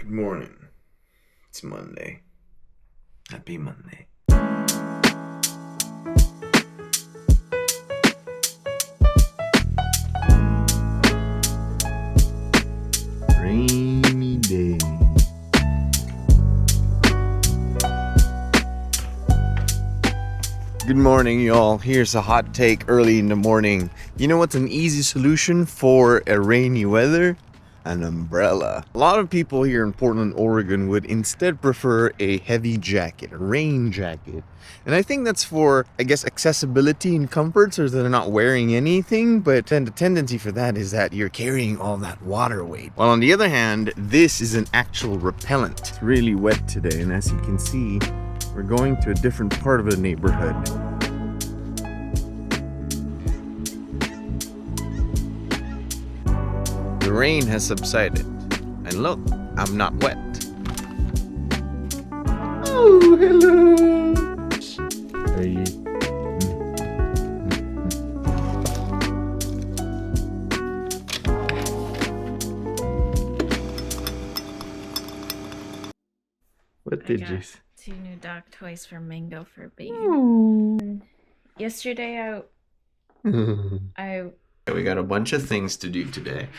Good morning. It's Monday. Happy Monday. Rainy day. Good morning, y'all. Here's a hot take early in the morning. You know what's an easy solution for a rainy weather? An umbrella. A lot of people here in Portland, Oregon would instead prefer a heavy jacket, a rain jacket. And I think that's for, I guess, accessibility and comfort, so that they're not wearing anything. But then the tendency for that is that you're carrying all that water weight. While on the other hand, this is an actual repellent. It's really wet today, and as you can see, we're going to a different part of the neighborhood. The rain has subsided, and look, I'm not wet. Oh, hello! Hey. What did you say? 2 new dog toys for Mango for baby. Oh. Yesterday We got a bunch of things to do today.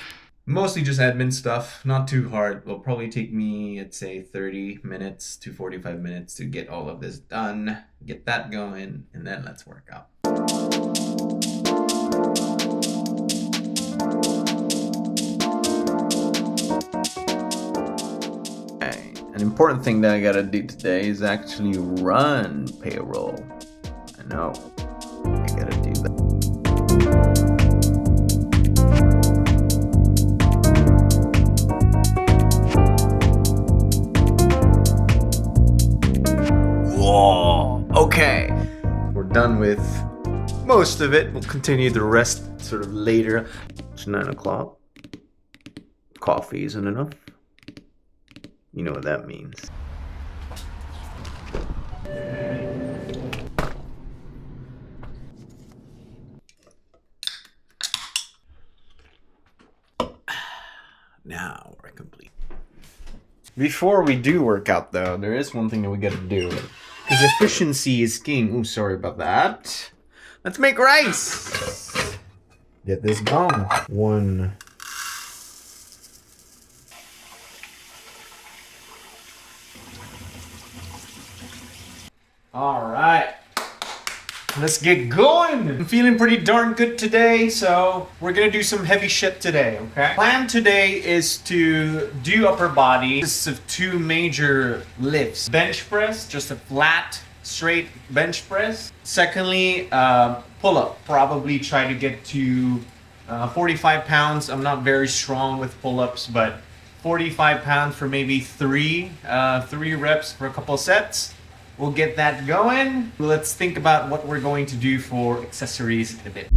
Mostly just admin stuff, not too hard. It'll probably take me, I'd say, 30 minutes to 45 minutes to get all of this done, get that going, and then let's work out. Okay, an important thing that I gotta do today is actually run payroll. I know, I gotta do that. Okay, we're done with most of it. We'll continue the rest sort of later. It's 9 o'clock. Coffee isn't enough. You know what that means. Now we're complete. Before we do work out, though, there is one thing that we gotta do. Because efficiency is king. Ooh, sorry about that. Let's make rice. Get this going. 1. All right. Let's get going. I'm feeling pretty darn good today, so we're gonna do some heavy shit today, okay? Plan today is to do upper body. This is 2 major lifts. Bench press, just a flat, straight bench press. Secondly, pull-up. Probably try to get to 45 pounds. I'm not very strong with pull-ups, but 45 pounds for maybe 3 reps for a couple sets. We'll get that going. Let's think about what we're going to do for accessories in a bit.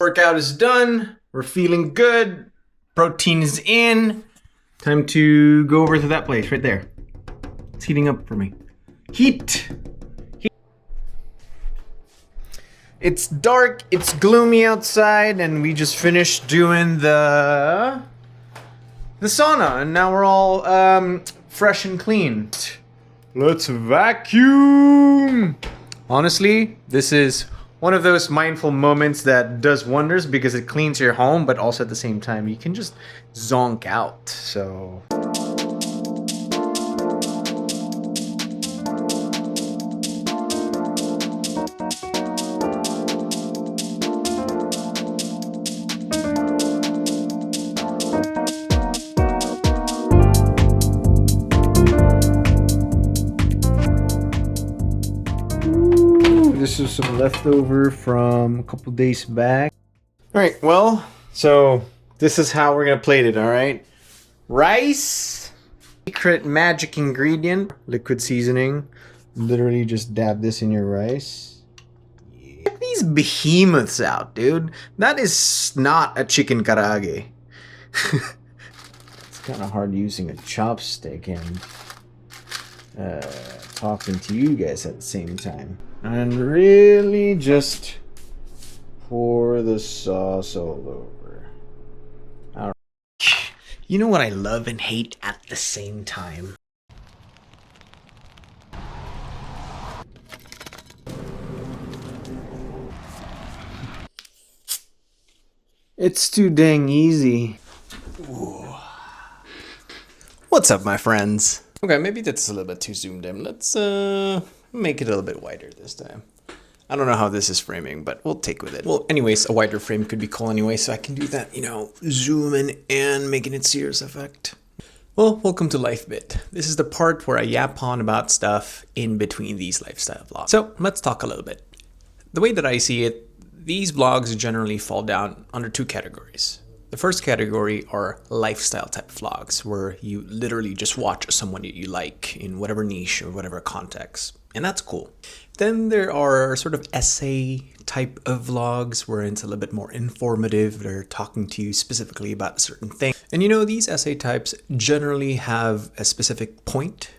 Workout is done. We're feeling good. Protein is in. Time to go over to that place right there. It's heating up for me. Heat. It's dark, it's gloomy outside, and we just finished doing the sauna, and now we're all fresh and clean. Let's vacuum. Honestly, this is one of those mindful moments that does wonders because it cleans your home, but also at the same time you can just zonk out. So this is some leftover from a couple days back. All right, well, so this is how we're gonna plate it, all right? Rice, secret magic ingredient, liquid seasoning. Literally just dab this in your rice. Check these behemoths out, dude. That is not a chicken karaage. It's kind of hard using a chopstick and talking to you guys at the same time. And really just pour the sauce all over. All right. You know what I love and hate at the same time? It's too dang easy. Ooh. What's up, my friends? Okay, maybe that's a little bit too zoomed in. Let's make it a little bit wider this time. I don't know how this is framing, but we'll take with it. Well, anyways, a wider frame could be cool anyway, so I can do that, you know, zoom in and making it serious effect. Well, welcome to Life Bit. This is the part where I yap on about stuff in between these lifestyle vlogs. So let's talk a little bit. The way that I see it, these vlogs generally fall down under two categories. The first category are lifestyle type vlogs, where you literally just watch someone that you like in whatever niche or whatever context, and that's cool. Then there are sort of essay type of vlogs where it's a little bit more informative. They're talking to you specifically about a certain thing. And you know, these essay types generally have a specific point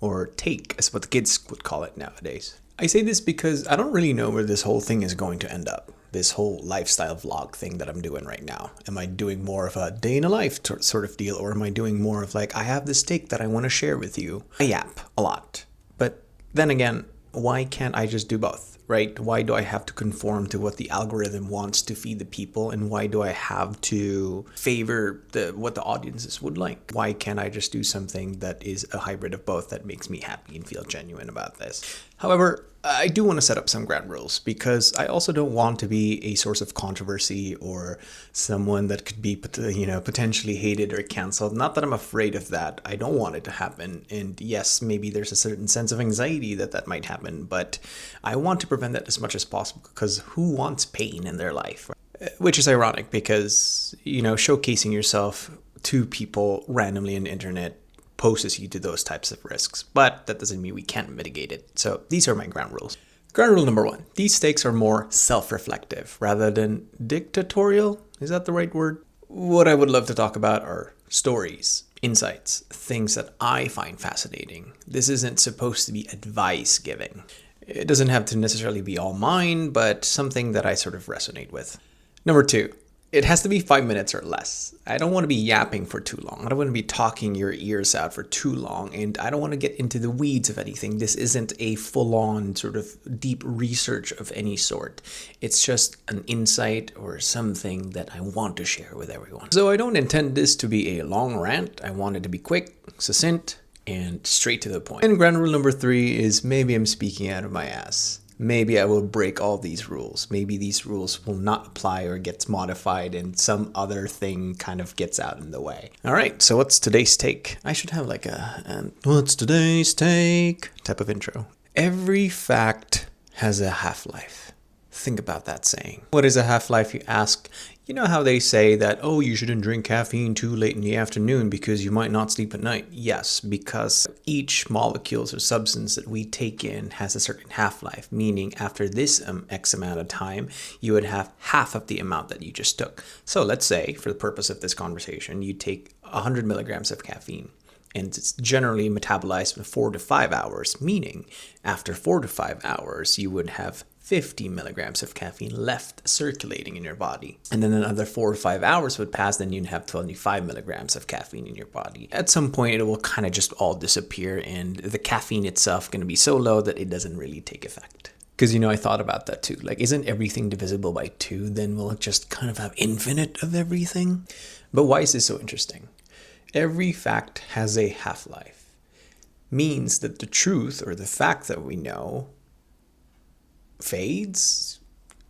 or take, as what the kids would call it nowadays. I say this because I don't really know where this whole thing is going to end up. This whole lifestyle vlog thing that I'm doing right now. Am I doing more of a day in a life sort of deal, or am I doing more of like, I have this take that I want to share with you? I yap a lot. But then again, why can't I just do both, right? Why do I have to conform to what the algorithm wants to feed the people? And why do I have to favor what the audiences would like? Why can't I just do something that is a hybrid of both that makes me happy and feel genuine about this? However, I do want to set up some ground rules because I also don't want to be a source of controversy or someone that could be, you know, potentially hated or canceled. Not that I'm afraid of that. I don't want it to happen. And yes, maybe there's a certain sense of anxiety that might happen, but I want to prevent that as much as possible because who wants pain in their life? Which is ironic because, you know, showcasing yourself to people randomly on the internet poses you to those types of risks, but that doesn't mean we can't mitigate it. So these are my ground rules. Ground rule number one, these takes are more self-reflective rather than dictatorial. Is that the right word? What I would love to talk about are stories, insights, things that I find fascinating. This isn't supposed to be advice giving. It doesn't have to necessarily be all mine, but something that I sort of resonate with. Number two, it has to be 5 minutes or less. I don't want to be yapping for too long. I don't want to be talking your ears out for too long. And I don't want to get into the weeds of anything. This isn't a full-on sort of deep research of any sort. It's just an insight or something that I want to share with everyone. So I don't intend this to be a long rant. I want it to be quick, succinct, and straight to the point. And ground rule number three is maybe I'm speaking out of my ass. Maybe I will break all these rules. Maybe these rules will not apply or gets modified and some other thing kind of gets out in the way. All right, so what's today's take? I should have like a what's today's take type of intro. Every fact has a half-life. Think about that saying. What is a half-life, you ask? You know how they say that, oh, you shouldn't drink caffeine too late in the afternoon because you might not sleep at night. Yes, because each molecules or substance that we take in has a certain half-life, meaning after this X amount of time, you would have half of the amount that you just took. So let's say, for the purpose of this conversation, you take 100 milligrams of caffeine. And it's generally metabolized in 4 to 5 hours, meaning after 4 to 5 hours, you would have 50 milligrams of caffeine left circulating in your body. And then another 4 or 5 hours would pass, then you'd have 25 milligrams of caffeine in your body. At some point, it will kind of just all disappear, and the caffeine itself going to be so low that it doesn't really take effect. Because, I thought about that too. Like, isn't everything divisible by 2? Then we'll just kind of have infinite of everything. But why is this so interesting? Every fact has a half-life. Means that the truth or the fact that we know fades,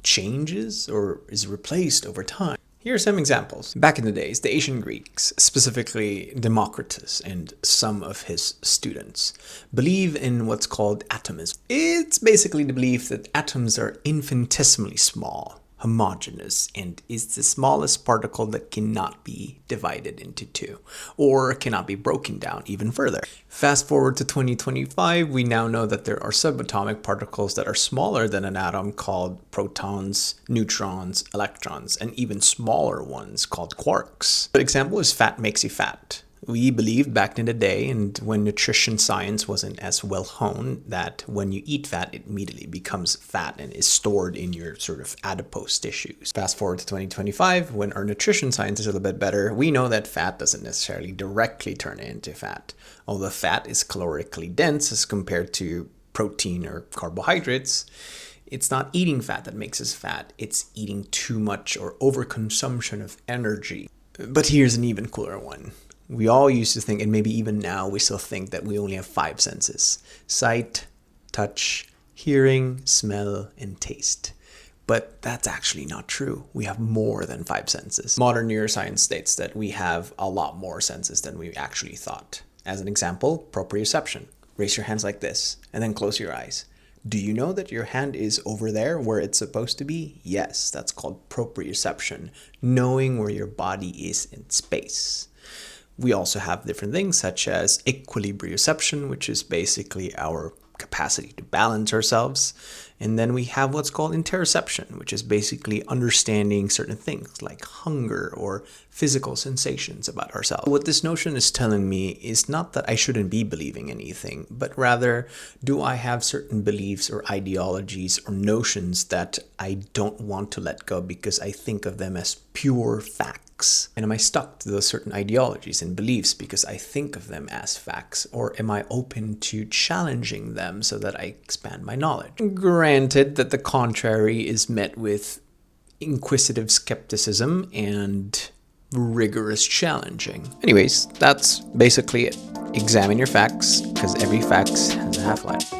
changes, or is replaced over time. Here are some examples. Back in the days, the ancient Greeks, specifically Democritus and some of his students, believe in what's called atomism. It's basically the belief that atoms are infinitesimally small, homogeneous, and is the smallest particle that cannot be divided into 2, or cannot be broken down even further. Fast forward to 2025, we now know that there are subatomic particles that are smaller than an atom called protons, neutrons, electrons, and even smaller ones called quarks. An example is fat makes you fat. We believed back in the day, and when nutrition science wasn't as well honed, that when you eat fat, it immediately becomes fat and is stored in your sort of adipose tissues. Fast forward to 2025, when our nutrition science is a little bit better, we know that fat doesn't necessarily directly turn into fat. Although fat is calorically dense as compared to protein or carbohydrates, it's not eating fat that makes us fat. It's eating too much or overconsumption of energy. But here's an even cooler one. We all used to think, and maybe even now we still think, that we only have 5 senses: sight, touch, hearing, smell, and taste. But that's actually not true. We have more than 5 senses. Modern neuroscience states that we have a lot more senses than we actually thought. As an example, proprioception. Raise your hands like this, and then close your eyes. Do you know that your hand is over there where it's supposed to be? Yes, that's called proprioception, knowing where your body is in space. We also have different things such as equilibrioception, which is basically our capacity to balance ourselves. And then we have what's called interoception, which is basically understanding certain things like hunger or physical sensations about ourselves. What this notion is telling me is not that I shouldn't be believing anything, but rather, do I have certain beliefs or ideologies or notions that I don't want to let go because I think of them as pure facts? And am I stuck to those certain ideologies and beliefs because I think of them as facts? Or am I open to challenging them so that I expand my knowledge? Granted that the contrary is met with inquisitive skepticism and rigorous challenging. Anyways, that's basically it. Examine your facts, because every fact has a half-life.